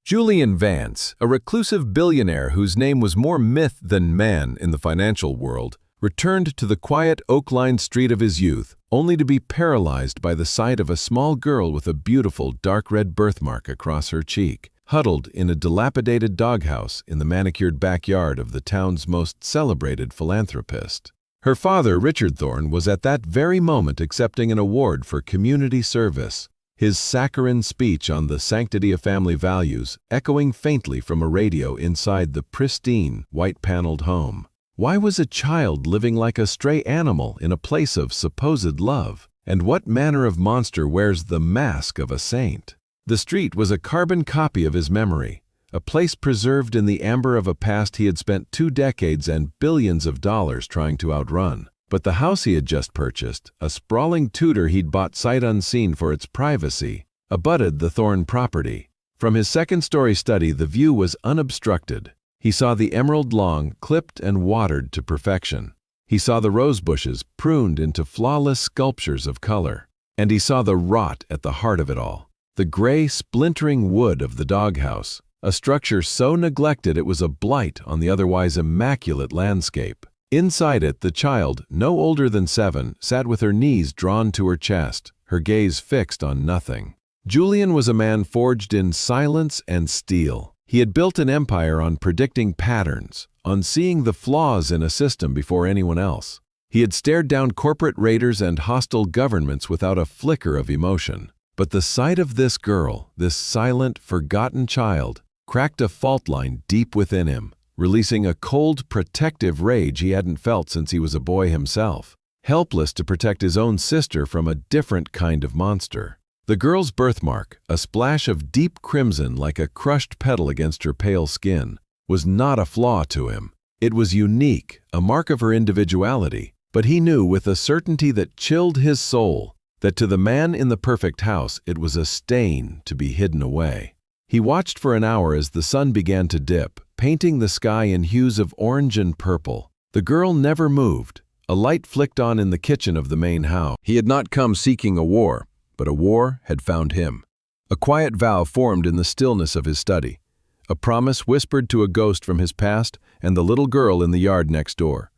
Julian Vance, a reclusive billionaire whose name was more myth than man in the financial world, returned to the quiet oak-lined street of his youth, only to be paralyzed by the sight of a small girl with a beautiful dark red birthmark across her cheek, huddled in a dilapidated doghouse in the manicured backyard of the town's most celebrated philanthropist. Her father, Richard Thorne, was at that very moment accepting an award for community service, his saccharine speech on the sanctity of family values echoing faintly from a radio inside the pristine, white-paneled home. Why was a child living like a stray animal in a place of supposed love? And what manner of monster wears the mask of a saint? The street was a carbon copy of his memory, a place preserved in the amber of a past he had spent 2 decades and billions of dollars trying to outrun. But the house he had just purchased, a sprawling Tudor he'd bought sight unseen for its privacy, abutted the Thorne property. From his second-story study, the view was unobstructed. He saw the emerald lawn clipped and watered to perfection. He saw the rose bushes pruned into flawless sculptures of color. And he saw the rot at the heart of it all. The gray, splintering wood of the doghouse, a structure so neglected it was a blight on the otherwise immaculate landscape. Inside it, the child, no older than 7, sat with her knees drawn to her chest, her gaze fixed on nothing. Julian was a man forged in silence and steel. He had built an empire on predicting patterns, on seeing the flaws in a system before anyone else. He had stared down corporate raiders and hostile governments without a flicker of emotion. But the sight of this girl, this silent, forgotten child, cracked a fault line deep within him, releasing a cold, protective rage he hadn't felt since he was a boy himself, helpless to protect his own sister from a different kind of monster. The girl's birthmark, a splash of deep crimson like a crushed petal against her pale skin, was not a flaw to him. It was unique, a mark of her individuality, but he knew with a certainty that chilled his soul that to the man in the perfect house it was a stain to be hidden away. He watched for an hour as the sun began to dip, painting the sky in hues of orange and purple. The girl never moved. A light flicked on in the kitchen of the main house. He had not come seeking a war, but a war had found him. A quiet vow formed in the stillness of his study, a promise whispered to a ghost from his past and the little girl in the yard next door.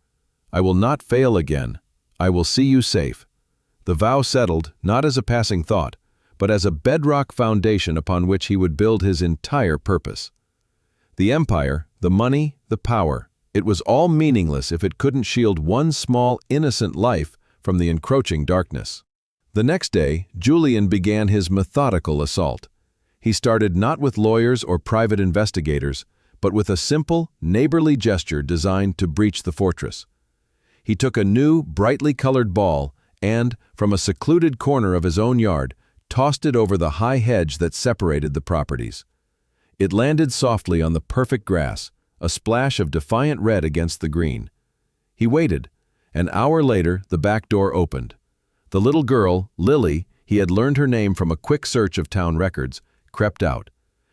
I will not fail again. I will see you safe. The vow settled, not as a passing thought, but as a bedrock foundation upon which he would build his entire purpose. The empire, the money, the power, it was all meaningless if it couldn't shield one small, innocent life from the encroaching darkness. The next day, Julian began his methodical assault. He started not with lawyers or private investigators, but with a simple, neighborly gesture designed to breach the fortress. He took a new, brightly colored ball and, from a secluded corner of his own yard, tossed it over the high hedge that separated the properties. It landed softly on the perfect grass, a splash of defiant red against the green. He waited. An hour later, the back door opened. The little girl, Lily, he had learned her name from a quick search of town records, crept out.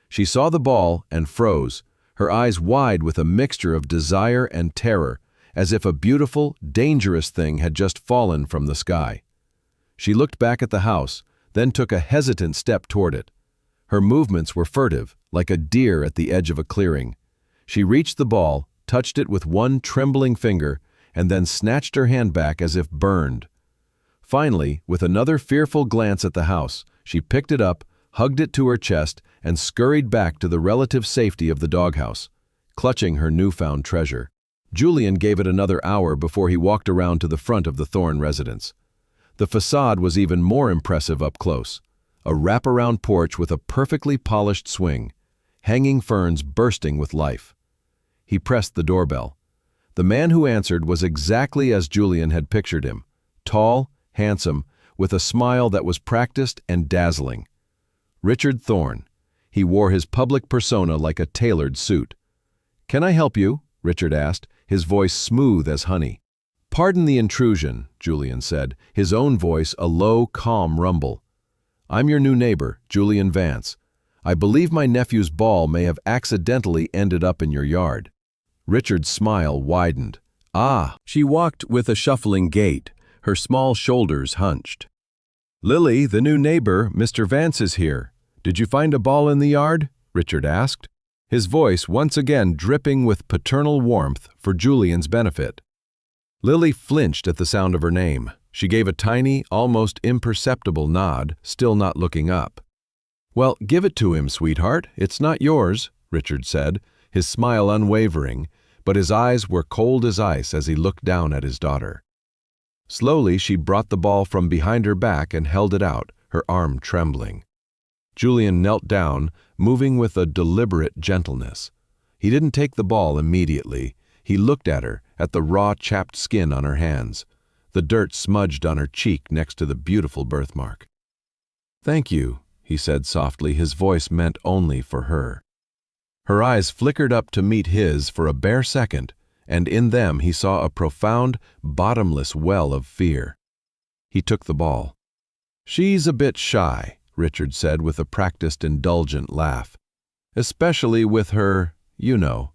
She saw the ball and froze, her eyes wide with a mixture of desire and terror, as if a beautiful, dangerous thing had just fallen from the sky. She looked back at the house, then took a hesitant step toward it. Her movements were furtive, like a deer at the edge of a clearing. She reached the ball, touched it with one trembling finger, and then snatched her hand back as if burned. Finally, with another fearful glance at the house, she picked it up, hugged it to her chest, and scurried back to the relative safety of the doghouse, clutching her newfound treasure. Julian gave it another hour before he walked around to the front of the Thorne residence. The facade was even more impressive up close. A wraparound porch with a perfectly polished swing, hanging ferns bursting with life. He pressed the doorbell. The man who answered was exactly as Julian had pictured him, tall, handsome, with a smile that was practiced and dazzling. Richard Thorne. He wore his public persona like a tailored suit. "Can I help you?" Richard asked, his voice smooth as honey. "Pardon the intrusion," Julian said, his own voice a low, calm rumble. "I'm your new neighbor, Julian Vance. I believe my nephew's ball may have accidentally ended up in your yard." Richard's smile widened. "Ah." She walked with a shuffling gait, her small shoulders hunched. "Lily, the new neighbor, Mr. Vance is here. Did you find a ball in the yard?" Richard asked, his voice once again dripping with paternal warmth for Julian's benefit. Lily flinched at the sound of her name. She gave a tiny, almost imperceptible nod, still not looking up. "Well, give it to him, sweetheart. It's not yours," Richard said, his smile unwavering, but his eyes were cold as ice as he looked down at his daughter. Slowly, she brought the ball from behind her back and held it out, her arm trembling. Julian knelt down, moving with a deliberate gentleness. He didn't take the ball immediately. He looked at her, at the raw, chapped skin on her hands, the dirt smudged on her cheek next to the beautiful birthmark. "Thank you," he said softly, his voice meant only for her. Her eyes flickered up to meet his for a bare second, and in them he saw a profound, bottomless well of fear. He took the ball. "She's a bit shy," Richard said with a practiced, indulgent laugh. "Especially with her, you know."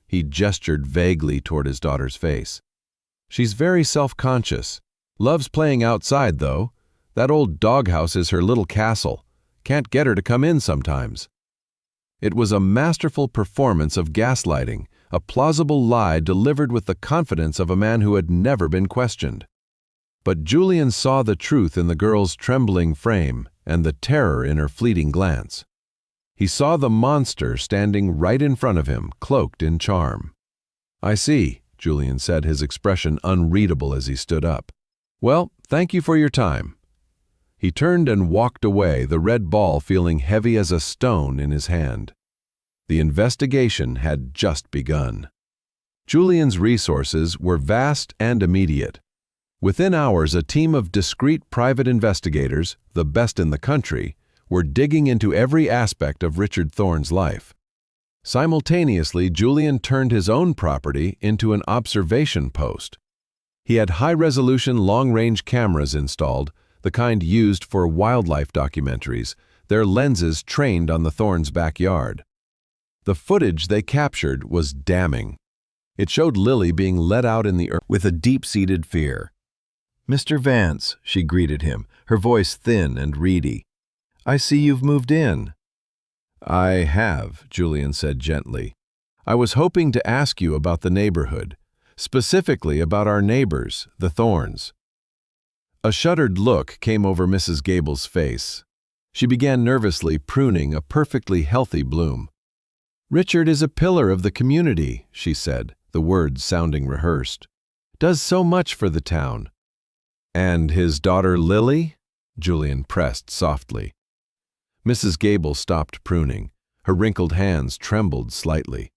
He gestured vaguely toward his daughter's face. "She's very self-conscious. Loves playing outside, though. That old doghouse is her little castle. Can't get her to come in sometimes." It was a masterful performance of gaslighting, a plausible lie delivered with the confidence of a man who had never been questioned. But Julian saw the truth in the girl's trembling frame and the terror in her fleeting glance. He saw the monster standing right in front of him, cloaked in charm. "I see," Julian said, his expression unreadable as he stood up. "Well, thank you for your time." He turned and walked away, the red ball feeling heavy as a stone in his hand. The investigation had just begun. Julian's resources were vast and immediate. Within hours, a team of discreet private investigators, the best in the country, were digging into every aspect of Richard Thorne's life. Simultaneously, Julian turned his own property into an observation post. He had high-resolution long-range cameras installed, the kind used for wildlife documentaries, their lenses trained on the Thornes' backyard. The footage they captured was damning. It showed Lily being let out in the earth with a deep-seated fear. "Mr. Vance," she greeted him, her voice thin and reedy. "I see you've moved in." "I have," Julian said gently. "I was hoping to ask you about the neighborhood, specifically about our neighbors, the Thornes." A shuddered look came over Mrs. Gable's face. She began nervously pruning a perfectly healthy bloom. "Richard is a pillar of the community," she said, the words sounding rehearsed. "Does so much for the town." "And his daughter Lily?" Julian pressed softly. Mrs. Gable stopped pruning. Her wrinkled hands trembled slightly.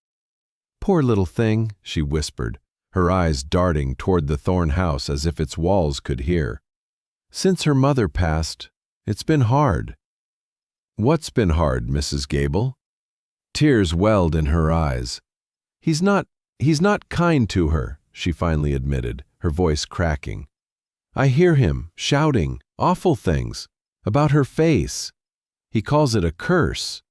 "Poor little thing," she whispered, her eyes darting toward the Thorne house as if its walls could hear. "Since her mother passed, it's been hard." "What's been hard, Mrs. Gable?" Tears welled in her eyes. He's not kind to her," she finally admitted, her voice cracking. "I hear him shouting awful things about her face. He calls it a curse.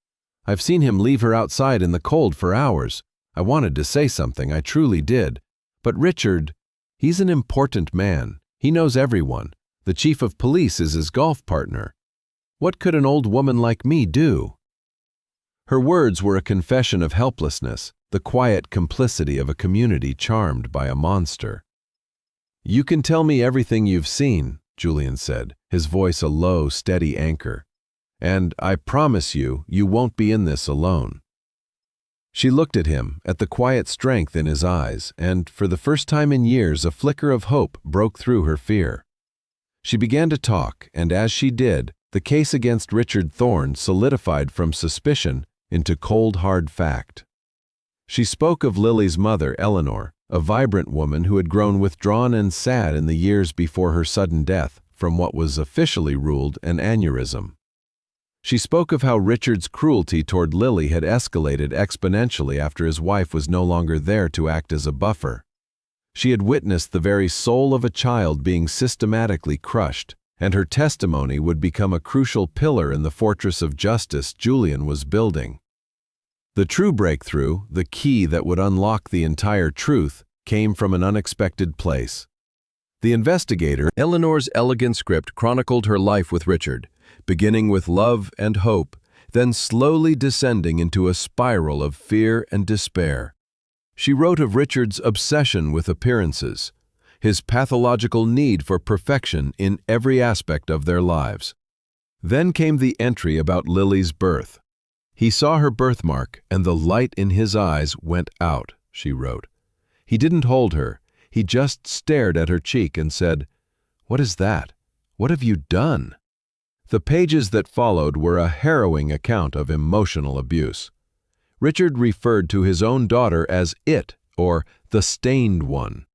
I've seen him leave her outside in the cold for hours. I wanted to say something, I truly did. But Richard, he's an important man. He knows everyone. The chief of police is his golf partner. What could an old woman like me do?" Her words were a confession of helplessness, the quiet complicity of a community charmed by a monster. "You can tell me everything you've seen," Julian said, his voice a low, steady anchor. "And I promise you, you won't be in this alone." She looked at him, at the quiet strength in his eyes, and for the first time in years a flicker of hope broke through her fear. She began to talk, and as she did, the case against Richard Thorne solidified from suspicion into cold, hard fact. She spoke of Lily's mother, Eleanor, a vibrant woman who had grown withdrawn and sad in the years before her sudden death from what was officially ruled an aneurysm. She spoke of how Richard's cruelty toward Lily had escalated exponentially after his wife was no longer there to act as a buffer. She had witnessed the very soul of a child being systematically crushed, and her testimony would become a crucial pillar in the fortress of justice Julian was building. The true breakthrough, the key that would unlock the entire truth, came from an unexpected place. The investigator, Eleanor's elegant script chronicled her life with Richard, beginning with love and hope, then slowly descending into a spiral of fear and despair. She wrote of Richard's obsession with appearances, his pathological need for perfection in every aspect of their lives. Then came the entry about Lily's birth. He saw her birthmark, and the light in his eyes went out, she wrote. He didn't hold her. He just stared at her cheek and said, "What is that? What have you done?" The pages that followed were a harrowing account of emotional abuse. Richard referred to his own daughter as it, or the stained one.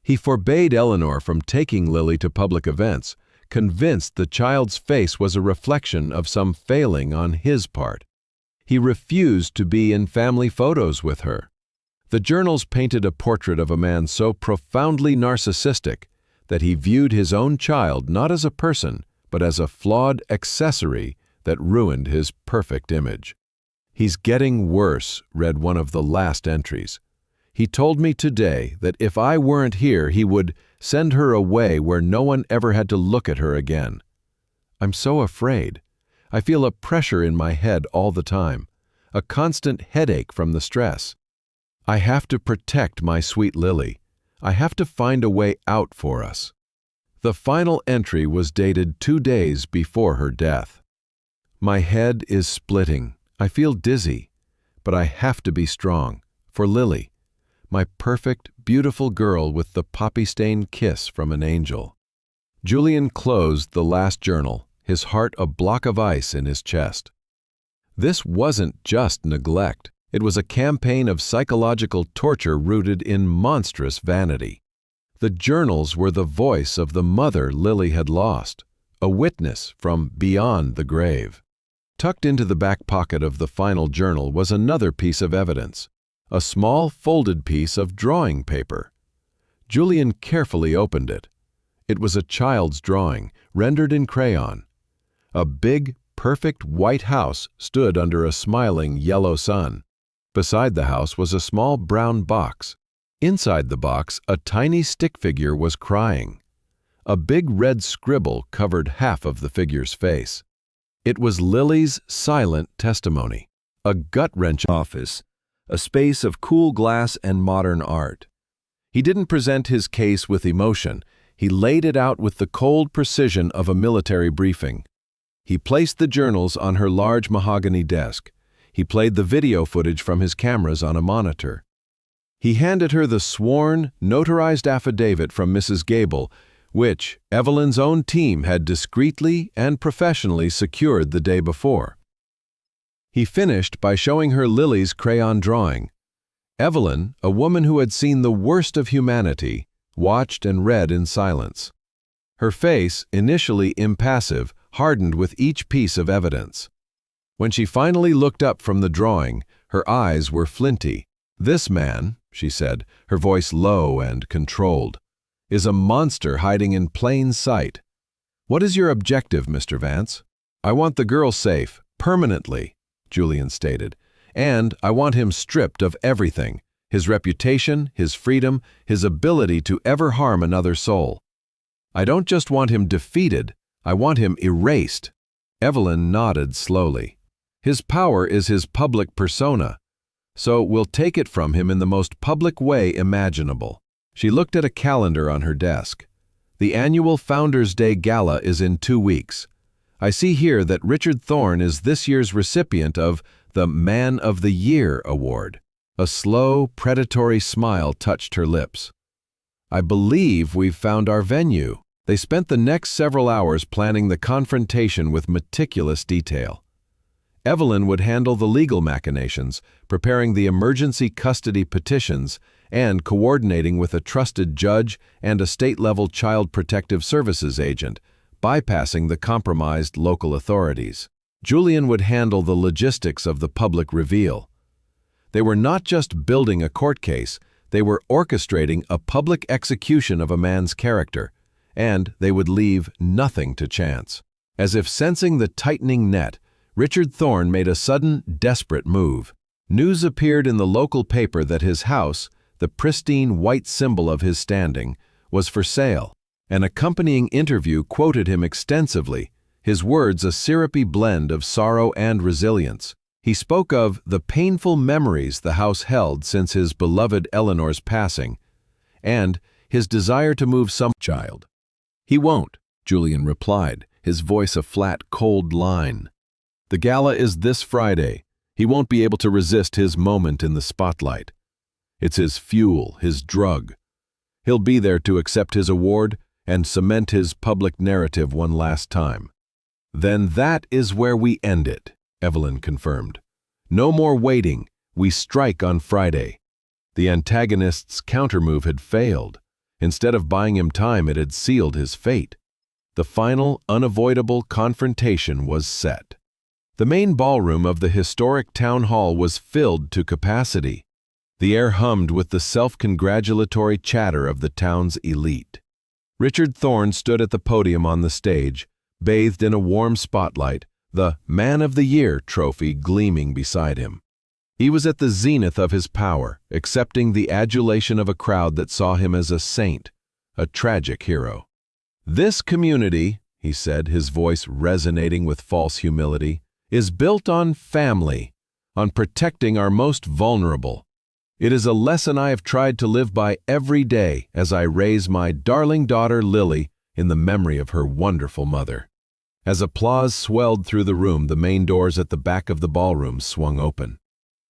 He forbade Eleanor from taking Lily to public events, convinced the child's face was a reflection of some failing on his part. He refused to be in family photos with her. The journals painted a portrait of a man so profoundly narcissistic that he viewed his own child not as a person, but as a flawed accessory that ruined his perfect image. "He's getting worse," read one of the last entries. "He told me today that if I weren't here, he would send her away where no one ever had to look at her again. I'm so afraid. I feel a pressure in my head all the time, a constant headache from the stress. I have to protect my sweet Lily. I have to find a way out for us." The final entry was dated 2 days before her death. "My head is splitting. I feel dizzy, but I have to be strong. For Lily, my perfect, beautiful girl with the poppy-stained kiss from an angel." Julian closed the last journal, his heart a block of ice in his chest. This wasn't just neglect. It was a campaign of psychological torture rooted in monstrous vanity. The journals were the voice of the mother Lily had lost, a witness from beyond the grave. Tucked into the back pocket of the final journal was another piece of evidence, a small folded piece of drawing paper. Julian carefully opened it. It was a child's drawing, rendered in crayon. A big, perfect white house stood under a smiling yellow sun. Beside the house was a small brown box. Inside the box, a tiny stick figure was crying. A big red scribble covered half of the figure's face. It was Lily's silent testimony, a gut-wrenching office, a space of cool glass and modern art. He didn't present his case with emotion. He laid it out with the cold precision of a military briefing. He placed the journals on her large mahogany desk. He played the video footage from his cameras on a monitor. He handed her the sworn, notarized affidavit from Mrs. Gable, which Evelyn's own team had discreetly and professionally secured the day before. He finished by showing her Lily's crayon drawing. Evelyn, a woman who had seen the worst of humanity, watched and read in silence. Her face, initially impassive, hardened with each piece of evidence. When she finally looked up from the drawing, her eyes were flinty. "This man," she said, her voice low and controlled, "is a monster hiding in plain sight. What is your objective, Mr. Vance?" "I want the girl safe, permanently," Julian stated, "and I want him stripped of everything, his reputation, his freedom, his ability to ever harm another soul. I don't just want him defeated, I want him erased." Evelyn nodded slowly. "His power is his public persona, so we'll take it from him in the most public way imaginable." She looked at a calendar on her desk. "The annual Founders' Day Gala is in 2 weeks. I see here that Richard Thorne is this year's recipient of the Man of the Year award." A slow, predatory smile touched her lips. "I believe we've found our venue." They spent the next several hours planning the confrontation with meticulous detail. Evelyn would handle the legal machinations, preparing the emergency custody petitions, and coordinating with a trusted judge and a state-level child protective services agent, bypassing the compromised local authorities. Julian would handle the logistics of the public reveal. They were not just building a court case, they were orchestrating a public execution of a man's character, and they would leave nothing to chance. As if sensing the tightening net, Richard Thorne made a sudden, desperate move. News appeared in the local paper that his house, the pristine white symbol of his standing, was for sale. An accompanying interview quoted him extensively, his words a syrupy blend of sorrow and resilience. He spoke of the painful memories the house held since his beloved Eleanor's passing, and his desire to move some child. "He won't," Julian replied, his voice a flat, cold line. "The gala is this Friday. He won't be able to resist his moment in the spotlight. It's his fuel, his drug. He'll be there to accept his award and cement his public narrative one last time." "Then that is where we end it," Evelyn confirmed. "No more waiting. We strike on Friday." The antagonist's countermove had failed. Instead of buying him time, it had sealed his fate. The final, unavoidable confrontation was set. The main ballroom of the historic town hall was filled to capacity. The air hummed with the self-congratulatory chatter of the town's elite. Richard Thorne stood at the podium on the stage, bathed in a warm spotlight, the Man of the Year trophy gleaming beside him. He was at the zenith of his power, accepting the adulation of a crowd that saw him as a saint, a tragic hero. "This community," he said, his voice resonating with false humility, "is built on family, on protecting our most vulnerable. It is a lesson I have tried to live by every day as I raise my darling daughter Lily in the memory of her wonderful mother." As applause swelled through the room, the main doors at the back of the ballroom swung open.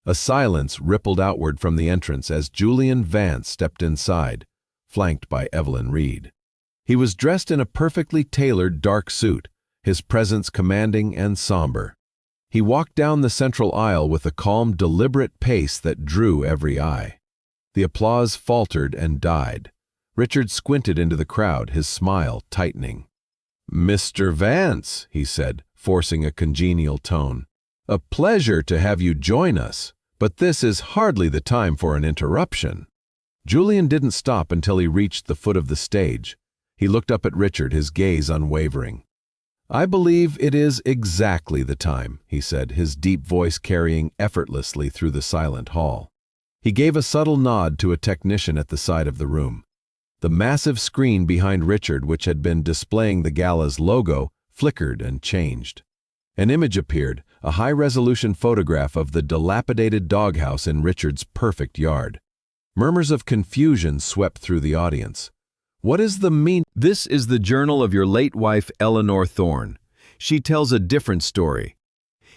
A silence rippled outward from the entrance as Julian Vance stepped inside, flanked by Evelyn Reed. He was dressed in a perfectly tailored dark suit, his presence commanding and somber. He walked down the central aisle with a calm, deliberate pace that drew every eye. The applause faltered and died. Richard squinted into the crowd, his smile tightening. "Mr. Vance," he said, forcing a congenial tone, "a pleasure to have you join us, but this is hardly the time for an interruption." Julian didn't stop until he reached the foot of the stage. He looked up at Richard, his gaze unwavering. "I believe it is exactly the time," he said, his deep voice carrying effortlessly through the silent hall. He gave a subtle nod to a technician at the side of the room. The massive screen behind Richard, which had been displaying the gala's logo, flickered and changed. An image appeared, a high-resolution photograph of the dilapidated doghouse in Richard's perfect yard. Murmurs of confusion swept through the audience. "What is the mean?" "This is the journal of your late wife, Eleanor Thorne. She tells a different story."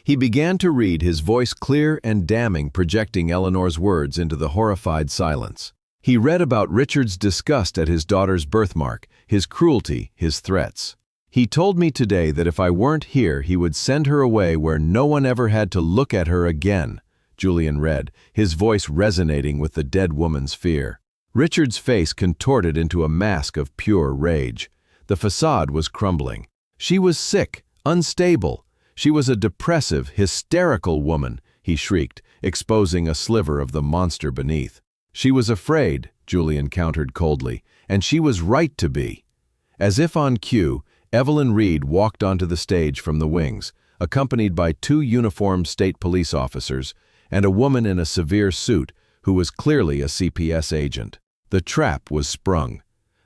He began to read, his voice clear and damning, projecting Eleanor's words into the horrified silence. He read about Richard's disgust at his daughter's birthmark, his cruelty, his threats. "He told me today that if I weren't here, he would send her away where no one ever had to look at her again," Julian read, his voice resonating with the dead woman's fear. Richard's face contorted into a mask of pure rage. The facade was crumbling. She was sick, unstable. She was a depressive, hysterical woman, he shrieked, exposing a sliver of the monster beneath. "She was afraid," Julian countered coldly, "and she was right to be." As if on cue, Evelyn Reed walked onto the stage from the wings, accompanied by 2 uniformed state police officers and a woman in a severe suit who was clearly a CPS agent. The trap was sprung.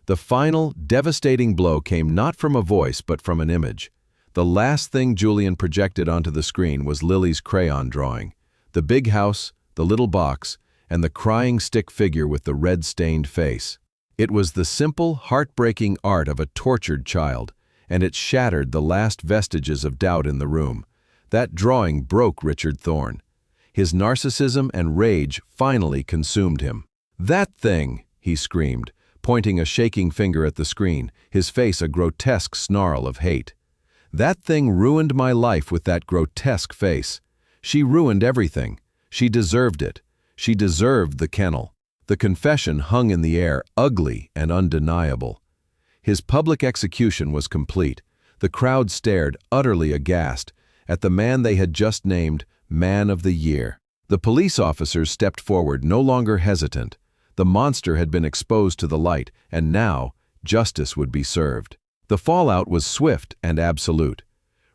The final, devastating blow came not from a voice but from an image. The last thing Julian projected onto the screen was Lily's crayon drawing. The big house, the little box, and the crying stick figure with the red-stained face. It was the simple, heartbreaking art of a tortured child, and it shattered the last vestiges of doubt in the room. That drawing broke Richard Thorne. His narcissism and rage finally consumed him. "That thing!" he screamed, pointing a shaking finger at the screen, his face a grotesque snarl of hate. "That thing ruined my life with that grotesque face. She ruined everything. She deserved it. She deserved the kennel." The confession hung in the air, ugly and undeniable. His public execution was complete. The crowd stared, utterly aghast, at the man they had just named Man of the Year. The police officers stepped forward, no longer hesitant. The monster had been exposed to the light, and now justice would be served. The fallout was swift and absolute.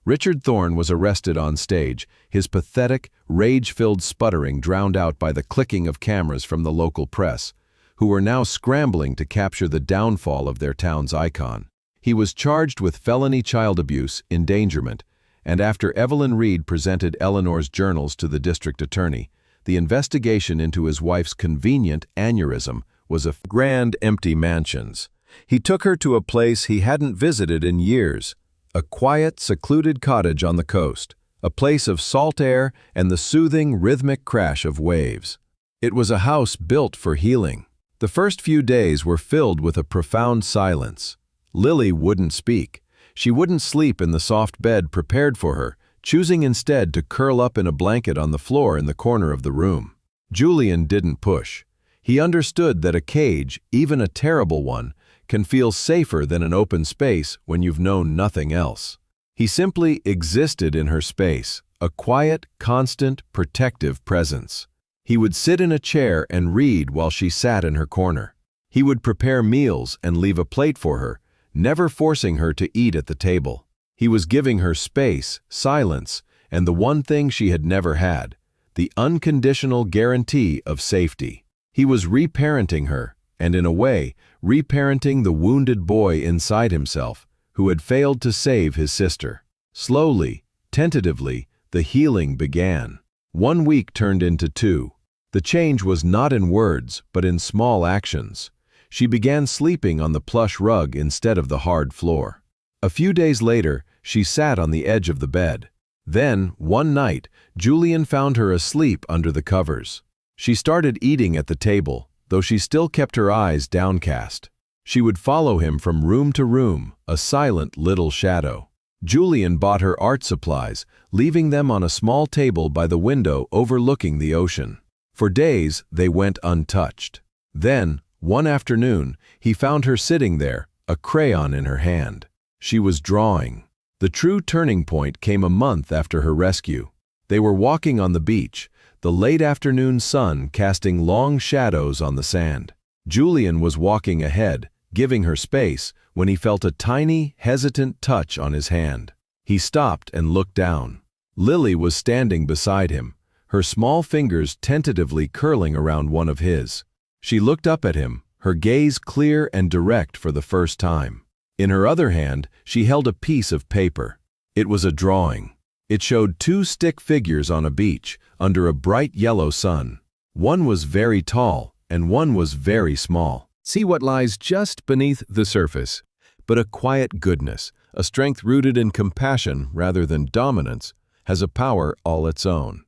Richard Thorne was arrested on stage, his pathetic, rage-filled sputtering drowned out by the clicking of cameras from the local press, who were now scrambling to capture the downfall of their town's icon. He was charged with felony child abuse, endangerment, and after Evelyn Reed presented Eleanor's journals to the district attorney, the investigation into his wife's convenient aneurysm was a grand empty mansions. He took her to a place he hadn't visited in years, a quiet, secluded cottage on the coast, a place of salt air and the soothing, rhythmic crash of waves. It was a house built for healing. The first few days were filled with a profound silence. Lily wouldn't speak. She wouldn't sleep in the soft bed prepared for her, choosing instead to curl up in a blanket on the floor in the corner of the room. Julian didn't push. He understood that a cage, even a terrible one, can feel safer than an open space when you've known nothing else. He simply existed in her space, a quiet, constant, protective presence. He would sit in a chair and read while she sat in her corner. He would prepare meals and leave a plate for her, never forcing her to eat at the table. He was giving her space, silence, and the one thing she had never had, the unconditional guarantee of safety. He was reparenting her, and in a way, reparenting the wounded boy inside himself, who had failed to save his sister. Slowly, tentatively, the healing began. 1 week turned into 2. The change was not in words, but in small actions. She began sleeping on the plush rug instead of the hard floor. A few days later, she sat on the edge of the bed. Then, one night, Julian found her asleep under the covers. She started eating at the table, though she still kept her eyes downcast. She would follow him from room to room, a silent little shadow. Julian bought her art supplies, leaving them on a small table by the window overlooking the ocean. For days, they went untouched. Then, one afternoon, he found her sitting there, a crayon in her hand. She was drawing. The true turning point came a month after her rescue. They were walking on the beach, the late afternoon sun casting long shadows on the sand. Julian was walking ahead, giving her space, when he felt a tiny, hesitant touch on his hand. He stopped and looked down. Lily was standing beside him, her small fingers tentatively curling around one of his. She looked up at him, her gaze clear and direct for the first time. In her other hand, she held a piece of paper. It was a drawing. It showed 2 stick figures on a beach, under a bright yellow sun. One was very tall, and one was very small. See what lies just beneath the surface. But a quiet goodness, a strength rooted in compassion rather than dominance, has a power all its own.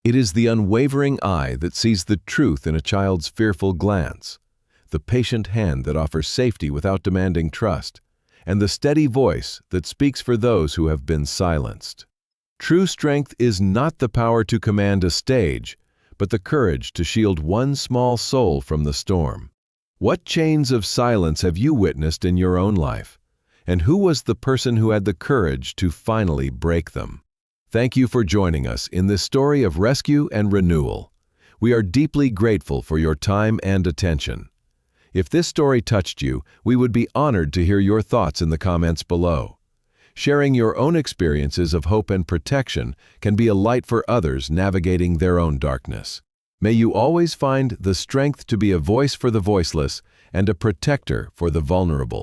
It is the unwavering eye that sees the truth in a child's fearful glance, the patient hand that offers safety without demanding trust, and the steady voice that speaks for those who have been silenced. True strength is not the power to command a stage, but the courage to shield one small soul from the storm. What chains of silence have you witnessed in your own life? And who was the person who had the courage to finally break them? Thank you for joining us in this story of rescue and renewal. We are deeply grateful for your time and attention. If this story touched you, we would be honored to hear your thoughts in the comments below. Sharing your own experiences of hope and protection can be a light for others navigating their own darkness. May you always find the strength to be a voice for the voiceless and a protector for the vulnerable.